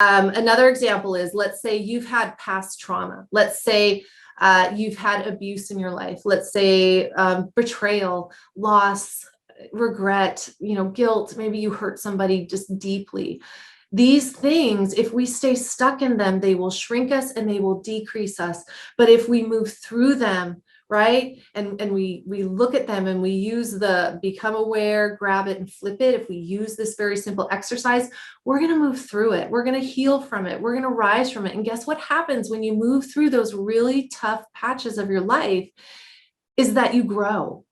Another example is, let's say you've had past trauma. Let's say you've had abuse in your life. Let's say betrayal, loss, regret, guilt. Maybe you hurt somebody just deeply. These things, if we stay stuck in them, they will shrink us and they will decrease us. But if we move through them, right, and we look at them and we use the become aware, grab it and flip it, if we use this very simple exercise, we're going to move through it. We're going to heal from it. We're going to rise from it. And guess what happens when you move through those really tough patches of your life is that you grow.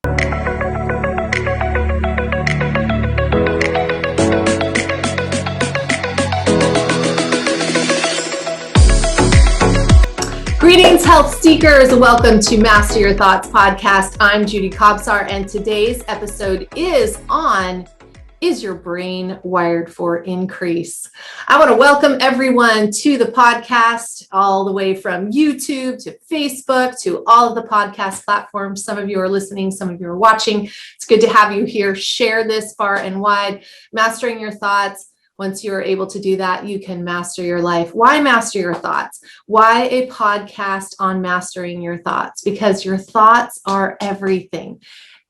Greetings, health seekers. Welcome to Master Your Thoughts podcast. I'm Judy Kobsar, and today's episode is on, is your brain wired for increase? I want to welcome everyone to the podcast, all the way from YouTube to Facebook to all of the podcast platforms. Some of you are listening, some of you are watching. It's good to have you here. Share this far and wide. Mastering your thoughts. Once you're able to do that, you can master your life. Why master your thoughts? Why a podcast on mastering your thoughts? Because your thoughts are everything.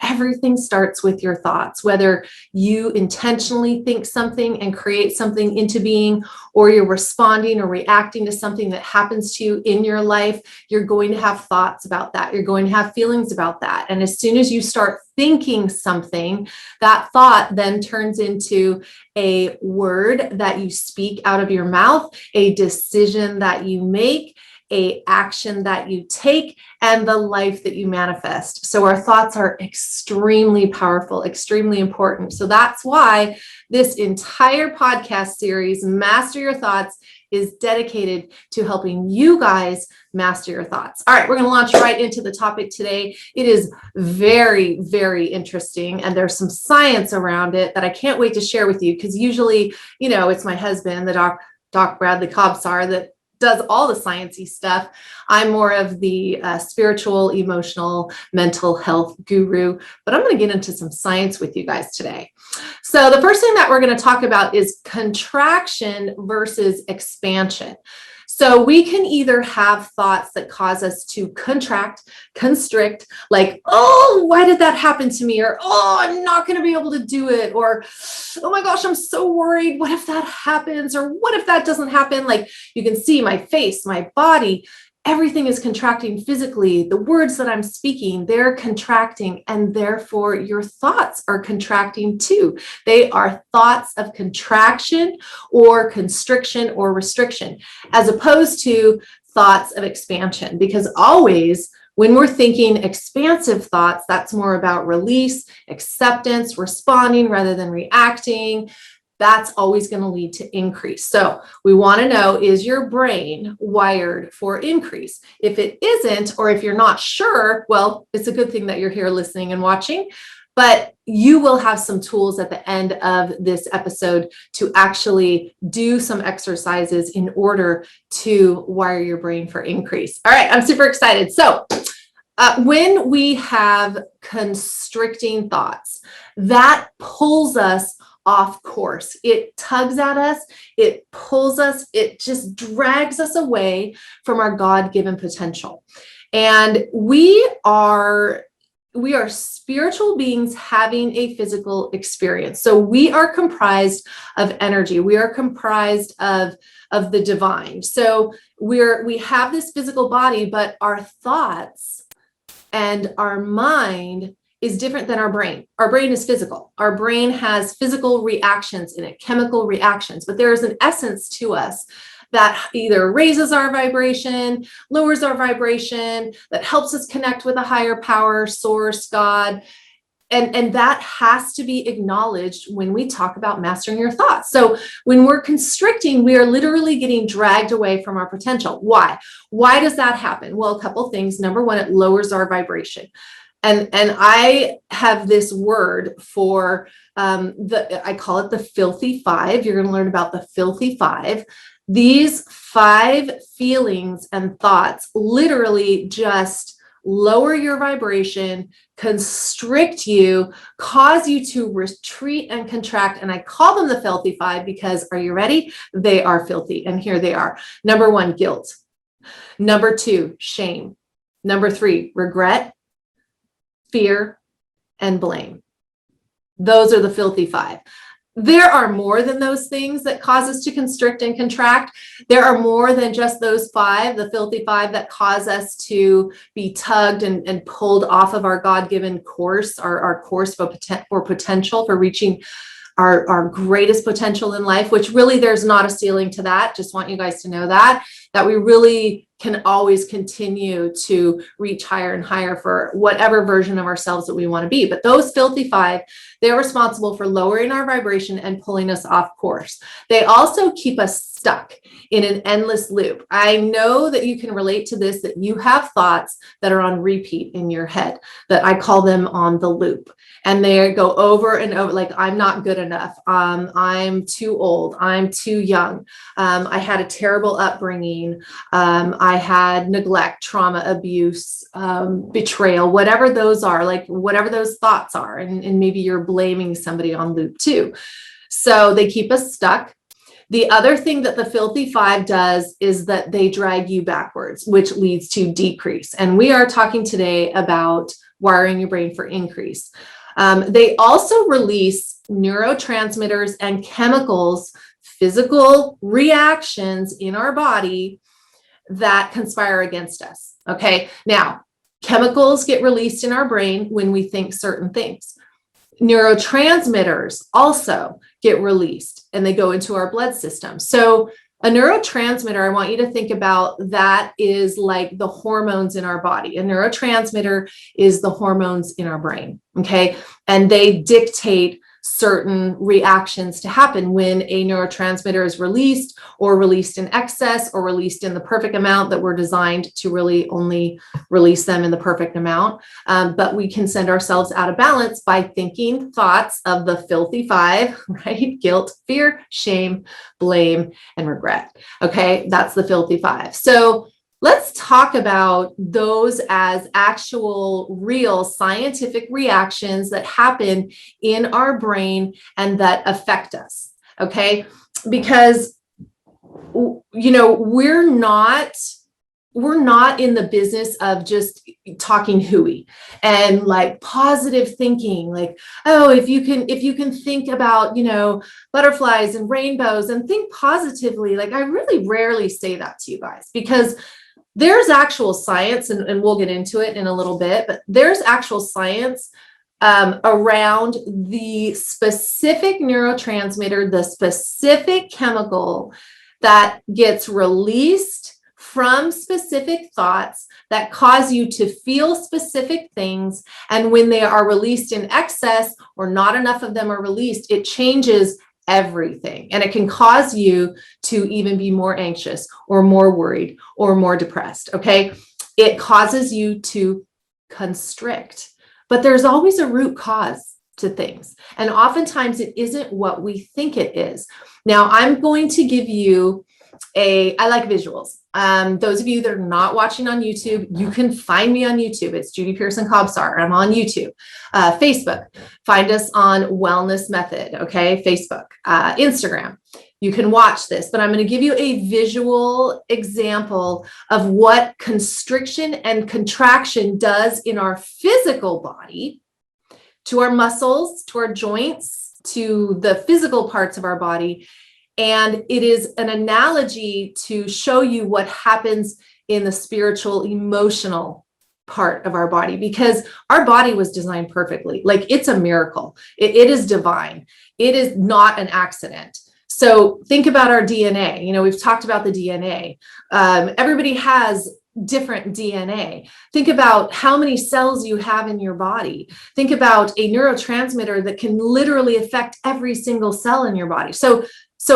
Everything starts with your thoughts, whether you intentionally think something and create something into being, or you're responding or reacting to something that happens to you in your life, you're going to have thoughts about that. You're going to have feelings about that. And as soon as you start thinking something, that thought then turns into a word that you speak out of your mouth, a decision that you make, a action that you take, and the life that you manifest. So our thoughts are extremely powerful, extremely important. So that's why this entire podcast series, Master Your Thoughts, is dedicated to helping you guys master your thoughts. All right, we're going to launch right into the topic today. It is very, very interesting, and there's some science around it that I can't wait to share with you, because usually, it's my husband, the Doc Bradley Kobsar, that does all the sciencey stuff. I'm more of the spiritual, emotional, mental health guru, but I'm going to get into some science with you guys today. So the first thing that we're going to talk about is contraction versus expansion. So we can either have thoughts that cause us to contract, constrict, like, oh, why did that happen to me? Or, oh, I'm not going to be able to do it. Or, oh my gosh, I'm so worried. What if that happens? Or what if that doesn't happen? Like, you can see my face, my body, everything is contracting physically. The words that I'm speaking, they're contracting, and therefore your thoughts are contracting too. They are thoughts of contraction or constriction or restriction, as opposed to thoughts of expansion. Because always when we're thinking expansive thoughts, that's more about release, acceptance, responding rather than reacting. That's always going to lead to increase. So we want to know, is your brain wired for increase? If it isn't, or if you're not sure, well, it's a good thing that you're here listening and watching, but you will have some tools at the end of this episode to actually do some exercises in order to wire your brain for increase. All right, I'm super excited. So when we have constricting thoughts, that pulls us off course. It tugs at us, it pulls us, it just drags us away from our God-given potential. And we are spiritual beings having a physical experience. So we are comprised of energy. We are comprised of the divine. So we have this physical body, but our thoughts and our mind is different than our brain. Our brain is physical. Our brain has physical reactions in it, chemical reactions, but there is an essence to us that either raises our vibration, lowers our vibration, that helps us connect with a higher power, source, God. And that has to be acknowledged when we talk about mastering your thoughts. So when we're constricting, we are literally getting dragged away from our potential. Why? Why does that happen? Well, a couple things. Number one, it lowers our vibration. And I have this word for I call it the filthy five. You're going to learn about the filthy five. These 5 feelings and thoughts literally just lower your vibration, constrict you, cause you to retreat and contract. And I call them the filthy five because, are you ready? They are filthy. And here they are. Number 1, guilt. Number 2, shame. Number 3, regret, fear, and blame. Those are the filthy five. There are more than those things that cause us to constrict and contract. There are more than just those 5, the filthy 5, that cause us to be tugged and pulled off of our God-given course, our course for potential, for reaching our greatest potential in life, which really there's not a ceiling to that. Just want you guys to know that we really can always continue to reach higher and higher for whatever version of ourselves that we want to be. But those filthy 5, they're responsible for lowering our vibration and pulling us off course. They also keep us stuck in an endless loop. I know that you can relate to this, that you have thoughts that are on repeat in your head, that I call them on the loop. And they go over and over, like, I'm not good enough. I'm too old. I'm too young. I had a terrible upbringing. I had neglect, trauma, abuse, betrayal, whatever those are, like whatever those thoughts are. And maybe you're blaming somebody on loop too. So they keep us stuck. The other thing that the filthy 5 does is that they drag you backwards, which leads to decrease. And we are talking today about wiring your brain for increase. They also release neurotransmitters and chemicals, physical reactions in our body that conspire against us. Okay. Now, chemicals get released in our brain when we think certain things. Neurotransmitters also get released and they go into our blood system. So a neurotransmitter, I want you to think about that is like the hormones in our body. A neurotransmitter is the hormones in our brain, okay? And they dictate certain reactions to happen when a neurotransmitter is released, or released in excess, or released in the perfect amount that we're designed to really only release them in the perfect amount. But we can send ourselves out of balance by thinking thoughts of the filthy 5, right? Guilt, fear, shame, blame, and regret. Okay, that's the filthy 5. So let's talk about those as actual, real scientific reactions that happen in our brain and that affect us. Okay, because we're not in the business of just talking hooey and like positive thinking, like, oh, if you can think about, butterflies and rainbows and think positively. Like, I really rarely say that to you guys, because there's actual science, and we'll get into it in a little bit, but there's actual science around the specific neurotransmitter, the specific chemical that gets released from specific thoughts that cause you to feel specific things. And when they are released in excess, or not enough of them are released, it changes everything. And it can cause you to even be more anxious, or more worried, or more depressed. Okay. It causes you to constrict, but there's always a root cause to things. And oftentimes it isn't what we think it is. Now, I'm going to give you I like visuals. Those of you that are not watching on YouTube, you can find me on YouTube. It's Judy Kobsar. I'm on YouTube. Facebook, find us on Wellness Method. Okay. Facebook, Instagram. You can watch this, but I'm going to give you a visual example of what constriction and contraction does in our physical body, to our muscles, to our joints, to the physical parts of our body. And it is an analogy to show you what happens in the spiritual, emotional part of our body, because our body was designed perfectly. Like, it's a miracle. It is divine. It is not an accident. So think about our DNA. We've talked about the DNA. Everybody has different DNA. Think about how many cells you have in your body. Think about a neurotransmitter that can literally affect every single cell in your body. So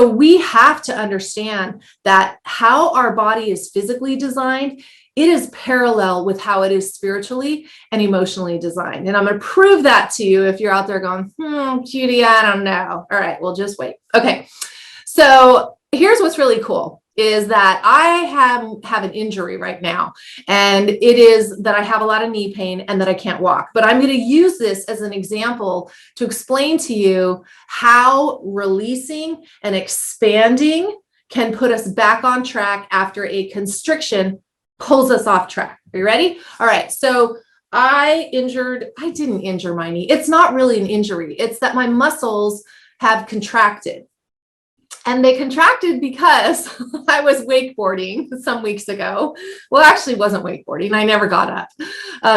we have to understand that how our body is physically designed, it is parallel with how it is spiritually and emotionally designed. And I'm going to prove that to you if you're out there going, Judy, I don't know. All right, well, just wait. Okay. So here's what's really cool is that I have an injury right now, and it is that I have a lot of knee pain and that I can't walk. But I'm going to use this as an example to explain to you how releasing and expanding can put us back on track after a constriction pulls us off track. Are you ready? All right. So I didn't injure my knee. It's not really an injury. It's that my muscles have contracted. And they contracted because I was wakeboarding some weeks ago. Well, actually, it wasn't wakeboarding. I never got up.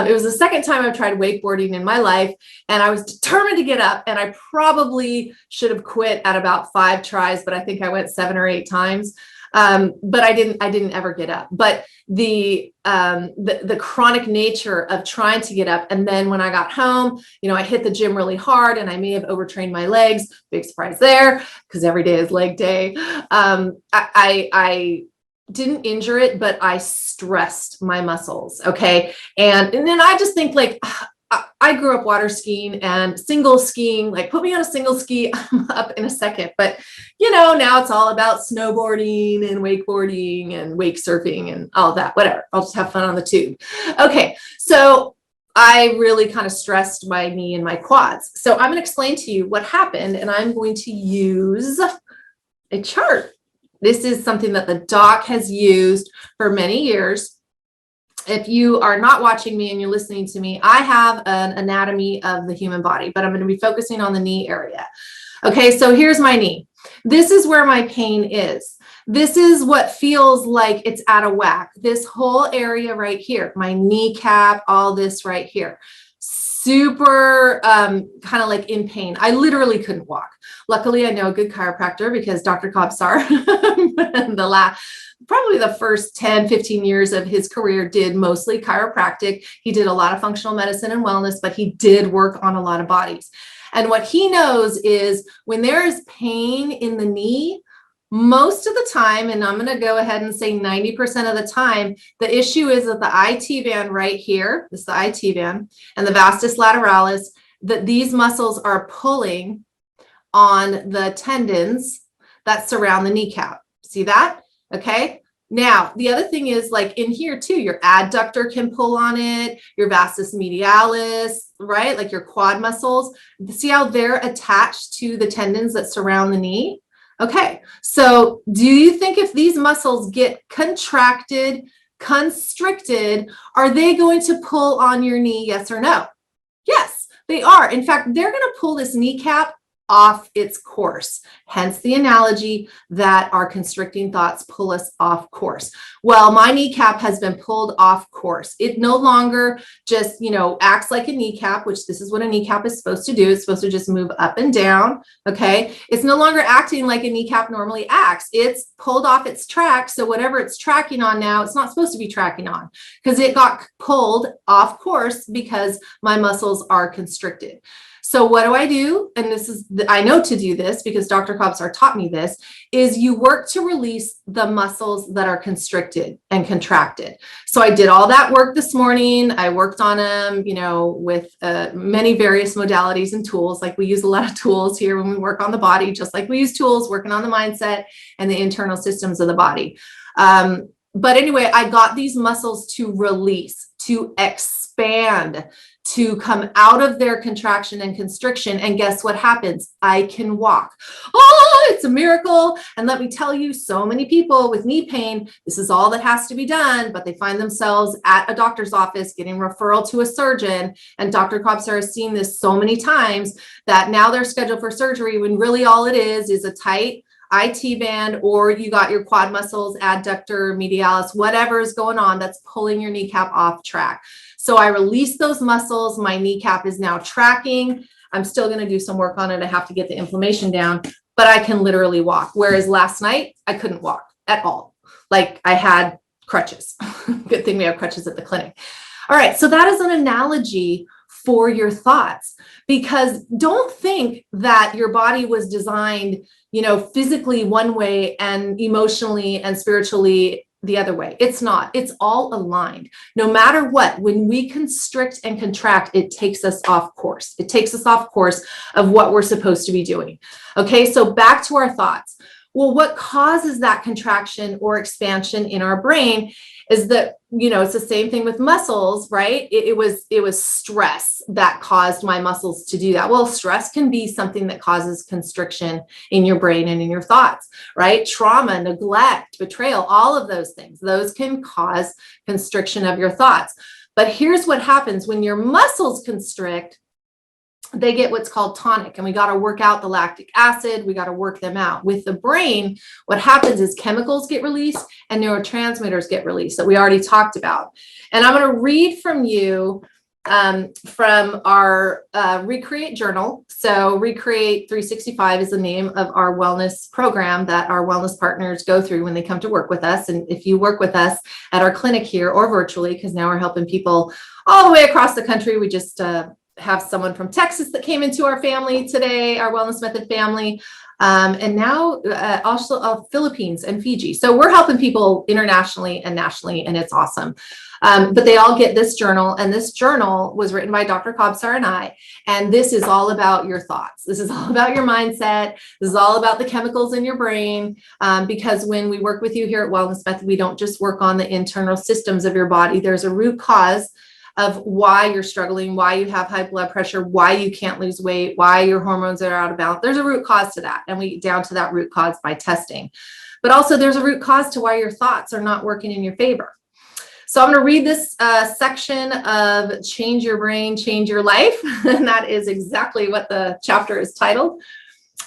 It was the second time I've tried wakeboarding in my life, and I was determined to get up. And I probably should have quit at about 5 tries, but I think I went 7 or 8 times. But I didn't ever get up. But the chronic nature of trying to get up, and then when I got home, I hit the gym really hard, and I may have overtrained my legs. Big surprise there, because every day is leg day. I didn't injure it, but I stressed my muscles. Okay, and then I just think I grew up water skiing and single skiing, put me on a single ski, I'm up in a second. But, now it's all about snowboarding and wakeboarding and wake surfing and all that, whatever. I'll just have fun on the tube. Okay. So I really kind of stressed my knee and my quads. So I'm going to explain to you what happened, and I'm going to use a chart. This is something that the doc has used for many years. If you are not watching me and you're listening to me, I have an anatomy of the human body, but I'm going to be focusing on the knee area. Okay, so here's my knee. This is where my pain is. This is what feels like it's out of whack. This whole area right here, my kneecap, all this right here. Super kind of in pain. I literally couldn't walk. Luckily, I know a good chiropractor because Dr. Kobsar, probably the first 10, 15 years of his career did mostly chiropractic. He did a lot of functional medicine and wellness, but he did work on a lot of bodies. And what he knows is when there is pain in the knee, most of the time, and I'm going to go ahead and say 90% of the time, the issue is that the IT band right here, this is the IT band, and the vastus lateralis, that these muscles are pulling on the tendons that surround the kneecap. See that? Okay. Now, the other thing is in here too, your adductor can pull on it, your vastus medialis, right? Your quad muscles. See how they're attached to the tendons that surround the knee? Okay. So do you think if these muscles get contracted, constricted, are they going to pull on your knee? Yes or no? Yes, they are. In fact, they're going to pull this kneecap off its course. Hence the analogy that our constricting thoughts pull us off course. Well, my kneecap has been pulled off course. It no longer just, acts like a kneecap, which this is what a kneecap is supposed to do. It's supposed to just move up and down. Okay. It's no longer acting like a kneecap normally acts. It's pulled off its track. So whatever it's tracking on now, it's not supposed to be tracking on because it got pulled off course because my muscles are constricted. So what do I do? And I know to do this because Dr. Kobsar taught me this, is you work to release the muscles that are constricted and contracted. So I did all that work this morning. I worked on them, with many various modalities and tools. We use a lot of tools here when we work on the body, just like we use tools working on the mindset and the internal systems of the body. But anyway, I got these muscles to release, to expand, to come out of their contraction and constriction. And guess what happens? I can walk. Oh, it's a miracle. And let me tell you, so many people with knee pain, this is all that has to be done, but they find themselves at a doctor's office getting referral to a surgeon. And Dr. Kobsar has seen this so many times that now they're scheduled for surgery when really all it is a tight IT band, or you got your quad muscles, adductor, medialis, whatever is going on that's pulling your kneecap off track. So I release those muscles. My kneecap is now tracking. I'm still going to do some work on it. I have to get the inflammation down, but I can literally walk. Whereas last night I couldn't walk at all. I had crutches. Good thing we have crutches at the clinic. All right. So that is an analogy for your thoughts, because don't think that your body was designed, physically one way and emotionally and spiritually the other way. It's not. It's all aligned. No matter what, when we constrict and contract, it takes us off course. It takes us off course of what we're supposed to be doing. Okay, so back to our thoughts. Well, what causes that contraction or expansion in our brain is that, it's the same thing with muscles, right? It was stress that caused my muscles to do that. Well, stress can be something that causes constriction in your brain and in your thoughts, right? Trauma, neglect, betrayal, all of those things, those can cause constriction of your thoughts. But here's what happens when your muscles constrict. They get what's called tonic, and we got to work out the lactic acid. We got to work them out. With the brain, what happens is chemicals get released and neurotransmitters get released that we already talked about. And I'm going to read from you from our Recreate journal. So Recreate 365 is the name of our wellness program that our wellness partners go through when they come to work with us. And if you work with us at our clinic here or virtually, because now we're helping people all the way across the country, we just have someone from Texas that came into our family today, our Wellness Method family, and now also Philippines and Fiji. So we're helping people internationally and nationally, and it's awesome. But they all get this journal, and this journal was written by Dr. Kobsar and I, and this is all about your thoughts. This is all about your mindset. This is all about the chemicals in your brain, because when we work with you here at Wellness Method, we don't just work on the internal systems of your body. There's a root cause of why you're struggling, why you have high blood pressure, why you can't lose weight, why your hormones are out of balance. There's a root cause to that. And we get down to that root cause by testing. But also there's a root cause to why your thoughts are not working in your favor. So I'm going to read this section of Change Your Brain, Change Your Life. And that is exactly what the chapter is titled.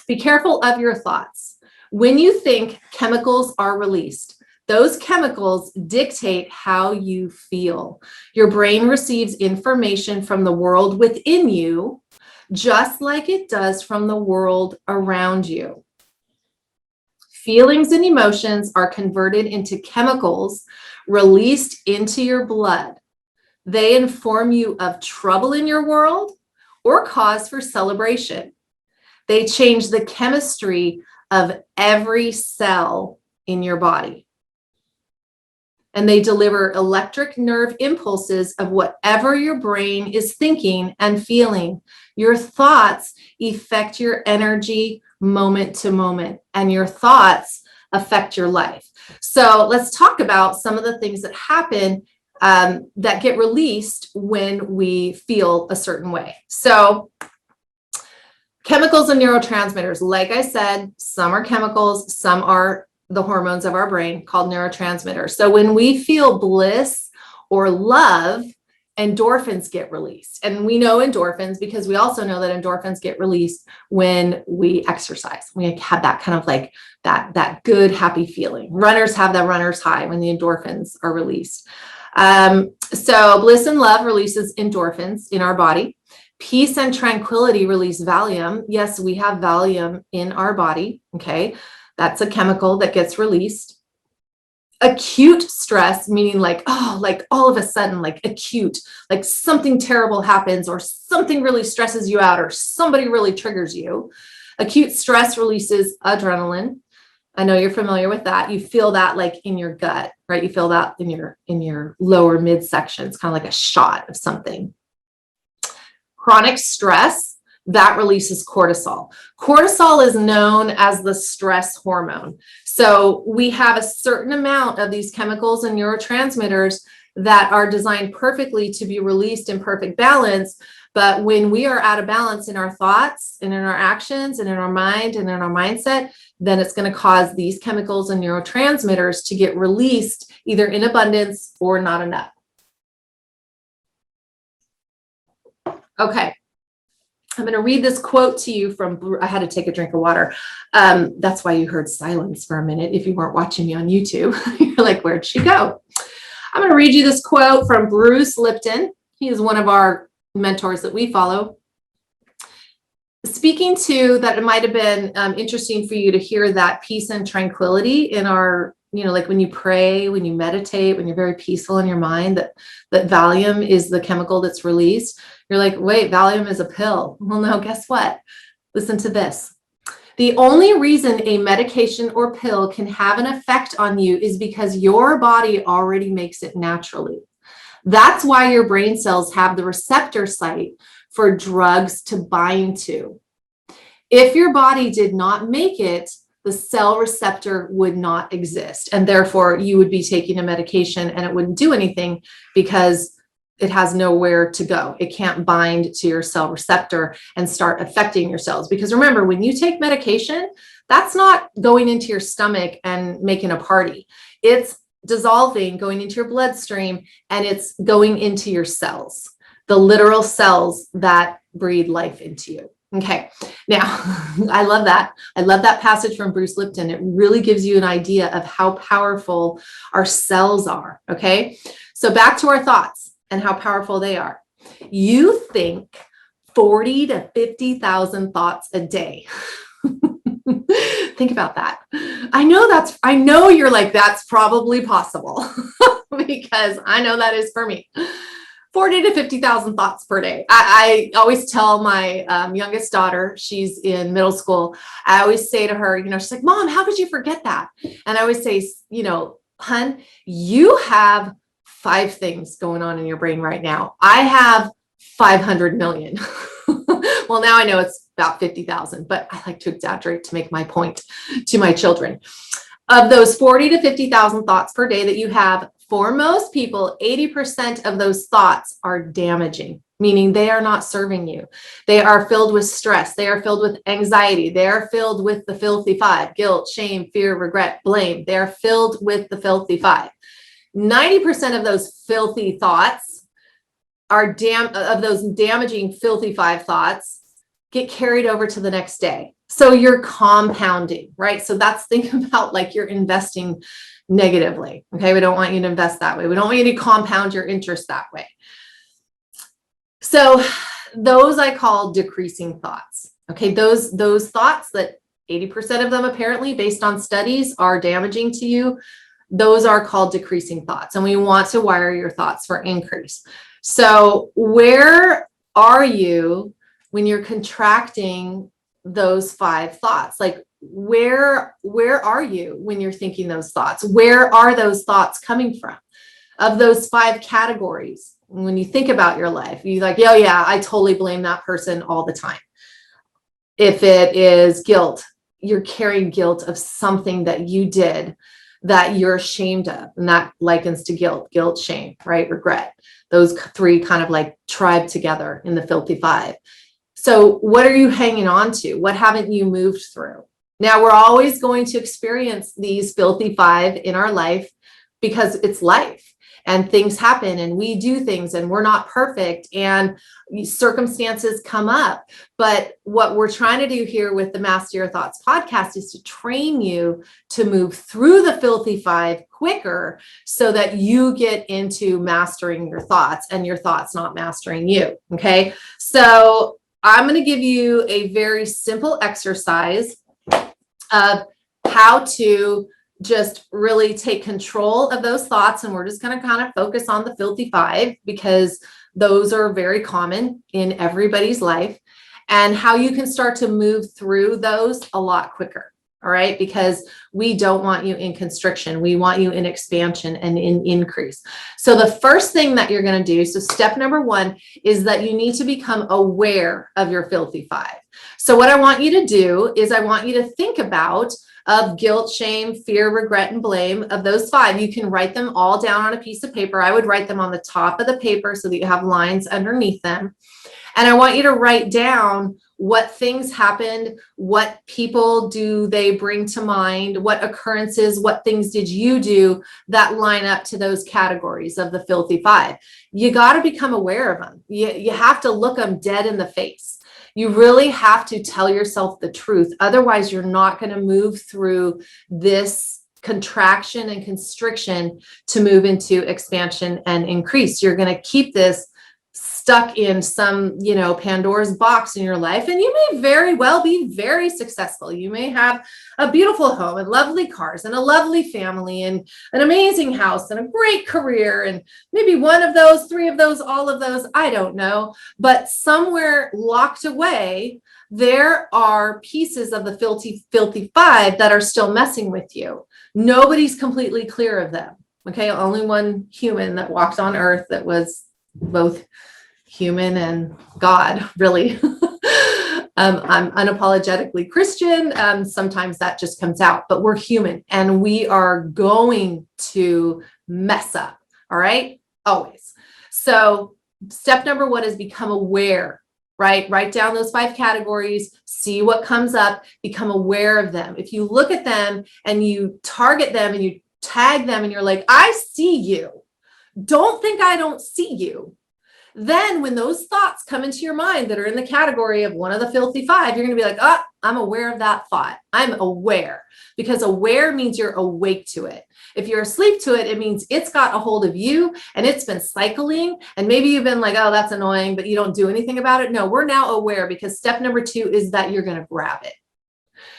Be careful of your thoughts. When you think, chemicals are released. Those chemicals dictate how you feel. Your brain receives information from the world within you, just like it does from the world around you. Feelings and emotions are converted into chemicals released into your blood. They inform you of trouble in your world or cause for celebration. They change the chemistry of every cell in your body. And they deliver electric nerve impulses of whatever your brain is thinking and feeling. Your thoughts affect your energy moment to moment, and your thoughts affect your life. So let's talk about some of the things that happen that get released when we feel a certain way. So chemicals and neurotransmitters, like I said, some are chemicals, some are the hormones of our brain called neurotransmitters. So when we feel bliss or love, endorphins get released. And we know endorphins because we also know that endorphins get released when we exercise. We have that kind of like that good, happy feeling. Runners have that runner's high when the endorphins are released. So bliss and love releases endorphins in our body. Peace and tranquility release Valium. Yes, we have Valium in our body. Okay. That's a chemical that gets released. Acute stress, meaning like all of a sudden, like acute, like something terrible happens or something really stresses you out or somebody really triggers you. Acute stress releases adrenaline. I know you're familiar with that. You feel that like in your gut, right? You feel that in your lower midsection. It's kind of like a shot of something. Chronic stress, that releases cortisol. Cortisol is known as the stress hormone. So we have a certain amount of these chemicals and neurotransmitters that are designed perfectly to be released in perfect balance. But when we are out of balance in our thoughts and in our actions and in our mind and in our mindset, then it's going to cause these chemicals and neurotransmitters to get released either in abundance or not enough. Okay. I'm going to read this quote to you from, I had to take a drink of water. That's why you heard silence for a minute. If you weren't watching me on YouTube, you're like, where'd she go? I'm going to read you this quote from Bruce Lipton. He is one of our mentors that we follow. Speaking to that, it might have been interesting for you to hear that peace and tranquility in our, like when you pray, when you meditate, when you're very peaceful in your mind, that Valium is the chemical that's released. You're like, wait, Valium is a pill. Well, no, guess what? Listen to this. The only reason a medication or pill can have an effect on you is because your body already makes it naturally. That's why your brain cells have the receptor site for drugs to bind to. If your body did not make it, the cell receptor would not exist. And therefore you would be taking a medication and it wouldn't do anything because it has nowhere to go. It can't bind to your cell receptor and start affecting your cells. Because remember, when you take medication, that's not going into your stomach and making a party. It's dissolving, going into your bloodstream, and it's going into your cells, the literal cells that breathe life into you. Okay. Now, I love that. I love that passage from Bruce Lipton. It really gives you an idea of how powerful our cells are. Okay. So back to our thoughts and how powerful they are. You think 40 to 50,000 thoughts a day. Think about that. I know you're like, that's probably possible because I know that is for me. 40 to 50,000 thoughts per day. I always tell my youngest daughter, she's in middle school. I always say to her, she's like, Mom, how could you forget that? And I always say, hun, you have 5 things going on in your brain right now. I have 500 million. Well, now I know it's about 50,000, but I like to exaggerate to make my point to my children. Of those 40 to 50,000 thoughts per day that you have, for most people, 80% of those thoughts are damaging, meaning they are not serving you. They are filled with stress. They are filled with anxiety. They are filled with the filthy 5, guilt, shame, fear, regret, blame. They are filled with the filthy 5. 90% of those filthy thoughts of those damaging filthy 5 thoughts get carried over to the next day. So you're compounding, right? So think about like you're investing negatively. Okay. We don't want you to invest that way. We don't want you to compound your interest that way. So those I call decreasing thoughts. Okay. Those thoughts that 80% of them apparently based on studies are damaging to you. Those are called decreasing thoughts. And we want to wire your thoughts for increase. So where are you when you're contracting those 5 thoughts? Like where are you when you're thinking those thoughts? Where are those thoughts coming from? Of those 5 categories, when you think about your life, you're like, oh yeah, I totally blame that person all the time. If it is guilt, you're carrying guilt of something that you did that you're ashamed of. And that likens to guilt, shame, right? Regret. Those 3 kind of like tribe together in the filthy 5. So what are you hanging on to? What haven't you moved through? Now we're always going to experience these filthy 5 in our life because it's life and things happen and we do things and we're not perfect and circumstances come up. But what we're trying to do here with the Master Your Thoughts podcast is to train you to move through the filthy 5 quicker so that you get into mastering your thoughts and your thoughts not mastering you. Okay. So I'm going to give you a very simple exercise of how to just really take control of those thoughts. And we're just going to kind of focus on the filthy 5 because those are very common in everybody's life and how you can start to move through those a lot quicker. All right. Because we don't want you in constriction. We want you in expansion and in increase. So the first thing that you're going to do, so step number 1 is that you need to become aware of your filthy 5. So what I want you to do is I want you to think about of guilt, shame, fear, regret, and blame of those 5. You can write them all down on a piece of paper. I would write them on the top of the paper so that you have lines underneath them. And I want you to write down what things happened, what people do they bring to mind, what occurrences, what things did you do that line up to those categories of the filthy 5. You got to become aware of them. You have to look them dead in the face. You really have to tell yourself the truth. Otherwise, you're not going to move through this contraction and constriction to move into expansion and increase. You're going to keep this stuck in some, Pandora's box in your life. And you may very well be very successful. You may have a beautiful home and lovely cars and a lovely family and an amazing house and a great career. And maybe 1 of those, 3 of those, all of those, I don't know. But somewhere locked away, there are pieces of the filthy 5 that are still messing with you. Nobody's completely clear of them. Okay. Only one human that walked on earth that was both human and God, really. I'm unapologetically Christian. Sometimes that just comes out, but we're human and we are going to mess up. All right. Always. So step number one is become aware, right? Write down those 5 categories, see what comes up, become aware of them. If you look at them and you target them and you tag them and you're like, I see you. Don't think I don't see you. Then when those thoughts come into your mind that are in the category of one of the filthy 5, you're going to be like, oh, I'm aware of that thought. I'm aware, because aware means you're awake to it. If you're asleep to it, it means it's got a hold of you and it's been cycling. And maybe you've been like, oh, that's annoying, but you don't do anything about it. No, we're now aware, because step number 2 is that you're going to grab it.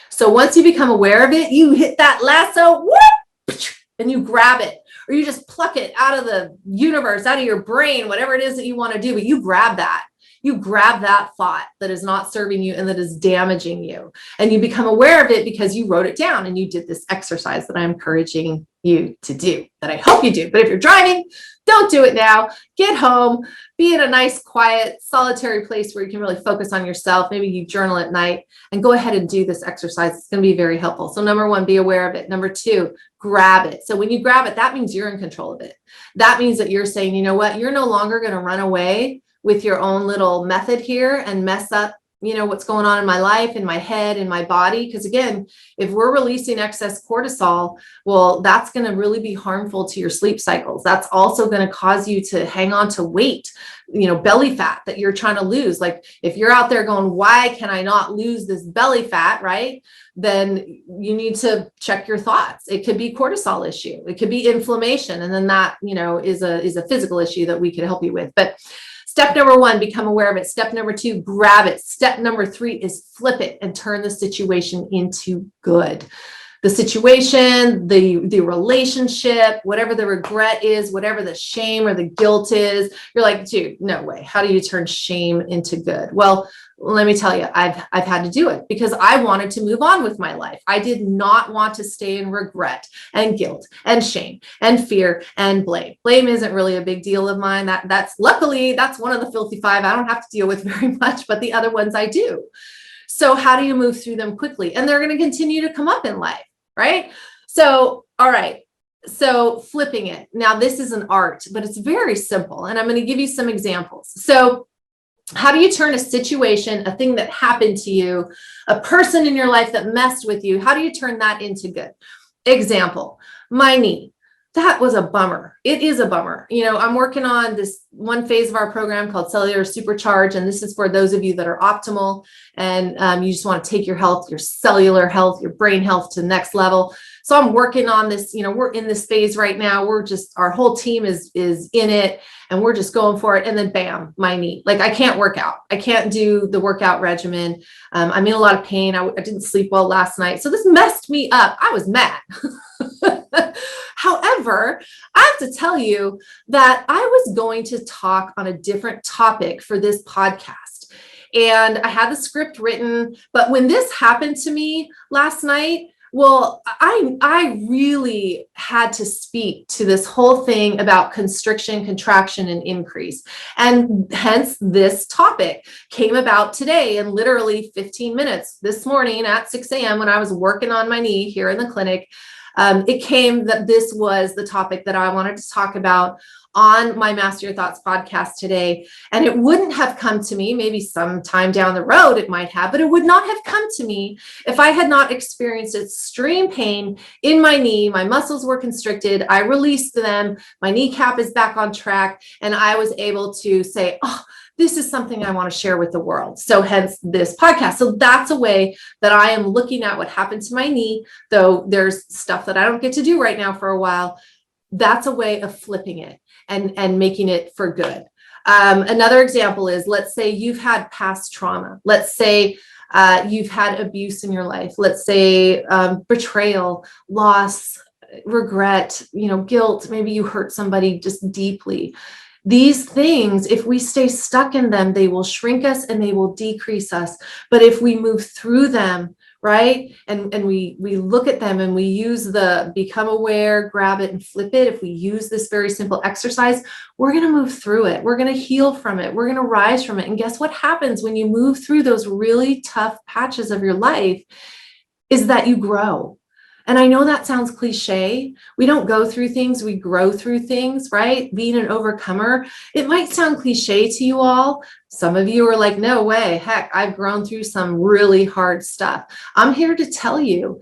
So once you become aware of it, you hit that lasso, whoop, and you grab it. Or you just pluck it out of the universe, out of your brain, whatever it is that you want to do, but you grab that. You grab that thought that is not serving you and that is damaging you. And you become aware of it because you wrote it down and you did this exercise that I'm encouraging you to do, that I hope you do. But if you're driving, don't do it now. Get home, be in a nice, quiet, solitary place where you can really focus on yourself. Maybe you journal at night and go ahead and do this exercise. It's going to be very helpful. So number 1, be aware of it. Number 2, grab it. So when you grab it, that means you're in control of it. That means that you're saying, you know what, you're no longer going to run away with your own little method here and mess up, what's going on in my life, in my head, in my body. Because again, if we're releasing excess cortisol, well, that's going to really be harmful to your sleep cycles. That's also going to cause you to hang on to weight, belly fat that you're trying to lose. Like if you're out there going, why can I not lose this belly fat, right? Then you need to check your thoughts. It could be cortisol issue. It could be inflammation. And then that, is a physical issue that we could help you with. But step number 1, become aware of it. Step number 2, grab it. Step number 3 is flip it and turn the situation into good. The situation, the relationship, whatever the regret is, whatever the shame or the guilt is, you're like, dude, no way. How do you turn shame into good? Well, let me tell you, I've had to do it because I wanted to move on with my life. I did not want to stay in regret and guilt and shame and fear and blame. Blame isn't really a big deal of mine. That's luckily, that's one of the filthy 5 I don't have to deal with very much, but the other ones I do. So how do you move through them quickly? And they're going to continue to come up in life, right? So, all right. So flipping it. Now this is an art, but it's very simple. And I'm going to give you some examples. So how do you turn a situation, a thing that happened to you, a person in your life that messed with you, how do you turn that into good? Example, my knee. That was a bummer. It is a bummer. I'm working on this one phase of our program called Cellular Supercharge. And this is for those of you that are optimal and you just want to take your health, your cellular health, your brain health to the next level. So I'm working on this, we're in this phase right now. Our whole team is in it and we're just going for it. And then bam, my knee, like I can't work out. I can't do the workout regimen. I'm in a lot of pain. I didn't sleep well last night. So this messed me up. I was mad. However, I have to tell you that I was going to talk on a different topic for this podcast. And I had the script written, but when this happened to me last night, well, I really had to speak to this whole thing about constriction, contraction, and increase. And hence this topic came about today in literally 15 minutes this morning at 6 a.m. when I was working on my knee here in the clinic. It came that this was the topic that I wanted to talk about on my Master Your Thoughts podcast today. And it wouldn't have come to me, maybe sometime down the road it might have, but it would not have come to me if I had not experienced extreme pain in my knee. My muscles were constricted. I released them. My kneecap is back on track. And I was able to say, oh, this is something I want to share with the world. So hence this podcast. So that's a way that I am looking at what happened to my knee, though there's stuff that I don't get to do right now for a while. That's a way of flipping it and making it for good. Another example is, let's say you've had past trauma. Let's say you've had abuse in your life. Let's say betrayal, loss, regret, guilt. Maybe you hurt somebody just deeply. These things, if we stay stuck in them, they will shrink us and they will decrease us. But if we move through them, right? And we look at them and we use the become aware, grab it and flip it. If we use this very simple exercise, we're going to move through it. We're going to heal from it. We're going to rise from it. And guess what happens when you move through those really tough patches of your life is that you grow. And I know that sounds cliche. We don't go through things, we grow through things, right? Being an overcomer, it might sound cliche to you all. Some of you are like, no way, heck, I've grown through some really hard stuff. I'm here to tell you,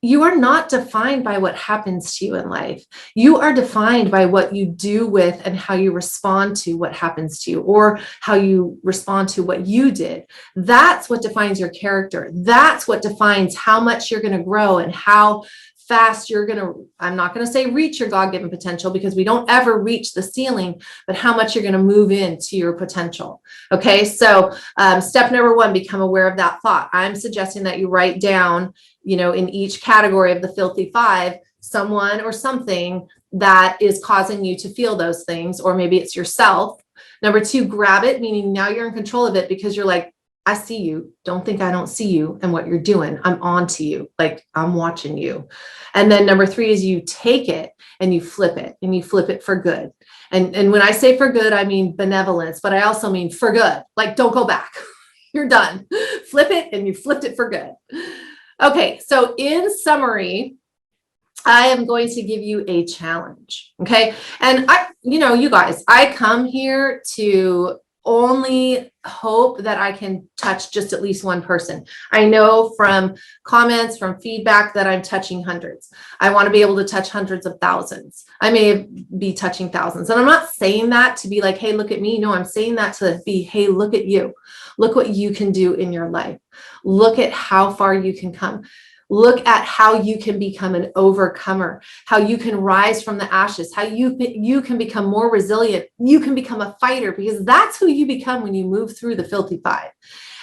you are not defined by what happens to you in life. You are defined by what you do with and how you respond to what happens to you, or how you respond to what you did. That's what defines your character. That's what defines how much you're going to grow and how fast you're going to, I'm not going to say reach your God-given potential, because we don't ever reach the ceiling, but how much you're going to move into your potential. Okay. So step number one, become aware of that thought. I'm suggesting that you write down, in each category of the filthy five, someone or something that is causing you to feel those things, or maybe it's yourself. Number two, grab it, meaning now you're in control of it, because you're like, I see you. Don't think I don't see you and what you're doing. I'm on to you. Like, I'm watching you. And then number three is you take it and you flip it, and you flip it for good. And when I say for good, I mean benevolence, but I also mean for good. Like, don't go back. You're done. Flip it and you flipped it for good. Okay. So in summary, I am going to give you a challenge. Okay. And you guys, I come here to only hope that I can touch just at least one person. I know from comments, from feedback, that I'm touching hundreds. I want to be able to touch hundreds of thousands. I may be touching thousands. And I'm not saying that to be like, hey, look at me. No, I'm saying that to be, hey, look at you. Look what you can do in your life. Look at how far you can come. Look at how you can become an overcomer, how you can rise from the ashes, how you can become more resilient. You can become a fighter, because that's who you become when you move through the filthy five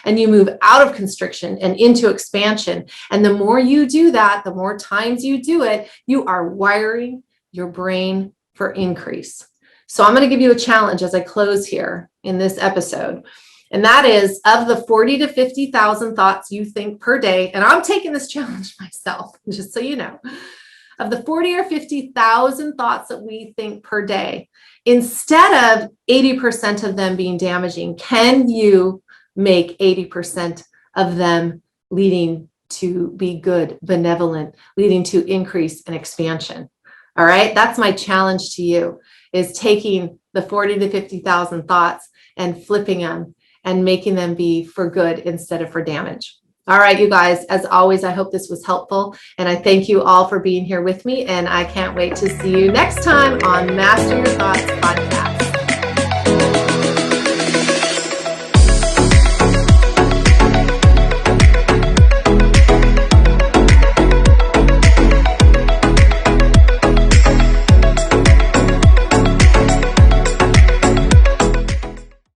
and you move out of constriction and into expansion. And the more you do that, the more times you do it, you are wiring your brain for increase. So I'm going to give you a challenge as I close here in this episode. And that is, of the 40 to 50,000 thoughts you think per day, and I'm taking this challenge myself, just so you know, of the 40 or 50,000 thoughts that we think per day, instead of 80% of them being damaging, can you make 80% of them leading to be good, benevolent, leading to increase and expansion? All right. That's my challenge to you, is taking the 40 to 50,000 thoughts and flipping them and making them be for good instead of for damage. All right, you guys, as always, I hope this was helpful. And I thank you all for being here with me. And I can't wait to see you next time on Master Your Thoughts podcast.